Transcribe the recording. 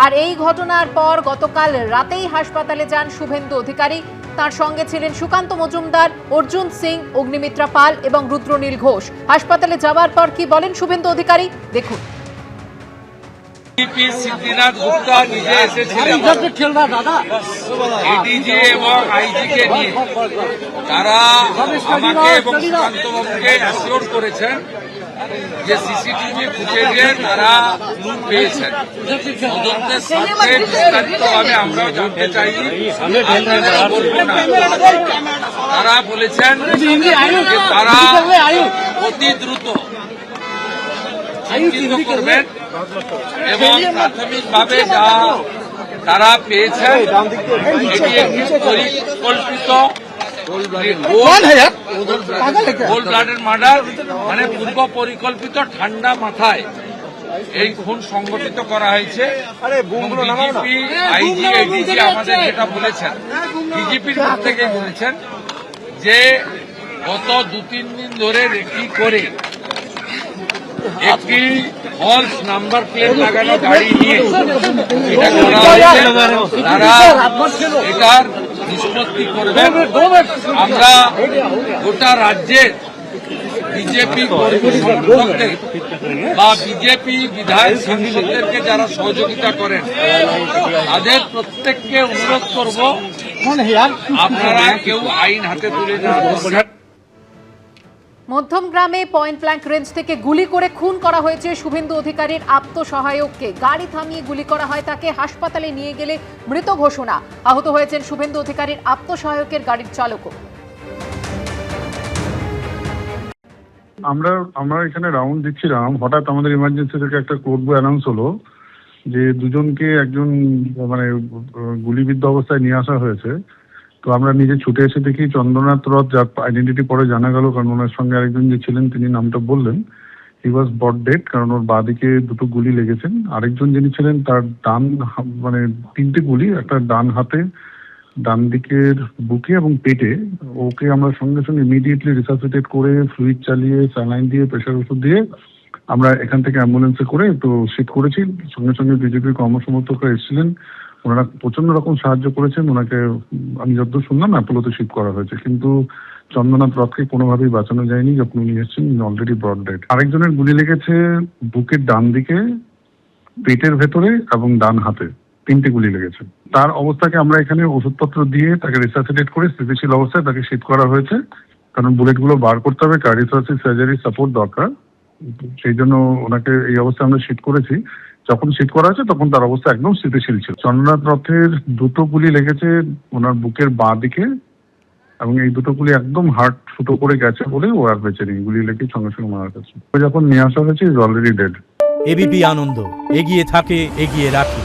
আর এই ঘটনার পর গতকাল রাতেই হাসপাতালে যান শুভেন্দু অধিকারী। তার সঙ্গে ছিলেন সুকান্ত মজুমদার, অর্জুন সিং, অগ্নিমিত্রা পাল এবং রুদ্রনীল ঘোষ। হাসপাতালে যাওয়ার পর কি বলেন শুভেন্দু অধিকারী দেখুন। সিদ্ধিনাথ গুপ্তা নিজে এসেছিলেন এডিজি এবং আইজিকে নিয়ে। তারা আমাকে এবং সুকান্তবাবুকে অ্যাসিওর করেছেন যে সিসিটিভি ফুটেজে তারা ক্লু পেয়েছেন। তদন্তের স্বার্থে বিস্তারিতভাবে আমরাও জানতে চাই, আপনারা বলবো না। তারা বলেছেন যে তারা অতি দ্রুত চিহ্নিত করবেন এবং প্রাথমিকভাবে যা তারা পেয়েছেন এটি একটি পরিকল্পিত কোল্ড ব্লাডেড মার্ডার, মানে পূর্ব পরিকল্পিত ঠান্ডা মাথায় এই খুন সংগঠিত করা হয়েছে। ডিজিপি, আইজি, এডিজি আমাদের যেটা বলেছেন, ডিজিপির কাছ থেকে বলেছেন যে গত 2-3 দিন ধরে রেকি করে একটি ফলস নাম্বার প্লেট লাগানো গাড়ি নিয়ে এটা করা হয়েছে। তারা এটার নিষ্পত্তি করবেন। আমরা গোটা রাজ্যের বিজেপি কর্মী সমর্থকদের বা বিজেপি বিধায়ক সাংসদদেরকে যারা সহযোগিতা করেন তাদের প্রত্যেককে অনুরোধ করব, আপনারা কেউ আইন হাতে তুলে নেওয়া। মধ্যমগ্রামে পয়েন্ট ব্ল্যাঙ্ক রেঞ্জ থেকে গুলি করে খুন করা হয়েছে শুভেন্দু অধিকারীর আত্মসহায়ককে। গাড়ি থামিয়ে গুলি করা হয় তাকে। হাসপাতালে নিয়ে গেলে মৃত ঘোষণা। আহত হয়েছেন শুভেন্দু অধিকারীর আত্মসহায়কের গাড়ির চালকও। আমরা এখানে রাউন্ড দিচ্ছিলাম, হঠাৎ আমাদের ইমার্জেন্সি থেকে একটা কোর্ট বই অ্যানাউন্স হলো যে দুজনকে একজন মানে গুলিবিদ্ধ অবস্থায় নিয়ে আসা হয়েছে। তো আমরা নিজে ছুটে এসে দেখি চন্দ্রনাথ রথ, যার আইডেন্টিটি পরে জানা গেল, কারণ ওনার সঙ্গে আরেকজন যে ছিলেন তিনি নামটা বললেন, হি ওয়াজ বট ডেড, কারণ ওর বাঁ দিকে 2টো গুলি লেগেছেন। আরেকজন যিনি ছিলেন তার মানে 3টে গুলি, একটা ডান হাতে, ডান দিকের বুকে এবং পেটে। ওকে আমরা সঙ্গে সঙ্গে ইমিডিয়েটলি রিসাসিটেট করে ফ্লুইড চালিয়ে স্যালাইন দিয়ে প্রেশার ওষুধ দিয়ে আমরা এখান থেকে অ্যাম্বুলেন্সে করে একটু শিফট করেছি। সঙ্গে সঙ্গে বিজেপির কর্মসমর্থকরা এসেছিলেন, ওনারা প্রচন্ড রকম সাহায্য করেছেন। ওনাকে আমি যতদূর শুনলাম অ্যাপোলোতে শিফট করা হয়েছে, কিন্তু চন্দ্রনাথ রথকে কোনোভাবেই বাঁচানো যায়নি। যখন উনি এসেছেন অলরেডি ব্রড ডেড। আরেকজনের গুলি লেগেছে বুকের ডান দিকে, পেটের ভেতরে এবং ডান হাতে, 3টে গুলি লেগেছে। তার অবস্থাকে আমরা এখানে ওষুধপত্র দিয়ে তাকে রিসাসিটেট করে স্থিতিশীল অবস্থায় তাকে শিফট করা হয়েছে, কারণ বুলেটগুলো বার করতে হবে, কার্ডিওথোরাসিক সার্জারি সাপোর্ট দরকার। সেই জন্য ওনাকে এই অবস্থায় আমরা শিফট করেছি। যখন শিফট করা হয়েছে তখন তার অবস্থা একদম স্থিতিশীল ছিল। চন্দ্রনাথ রথের 2টো গুলি লেগেছে ওনার বুকের বাঁ দিকে, এবং এই 2টো গুলি একদম হার্ট ফুটো করে গেছে বলে ও আর বেঁচে নেই। গুলি লেগে সঙ্গে সঙ্গে মারা গেছে। ও যখন নিয়ে আসা হয়েছে ইজ অলরেডি ডেড। এবিপি আনন্দ এগিয়ে থাকে, এগিয়ে রাখে।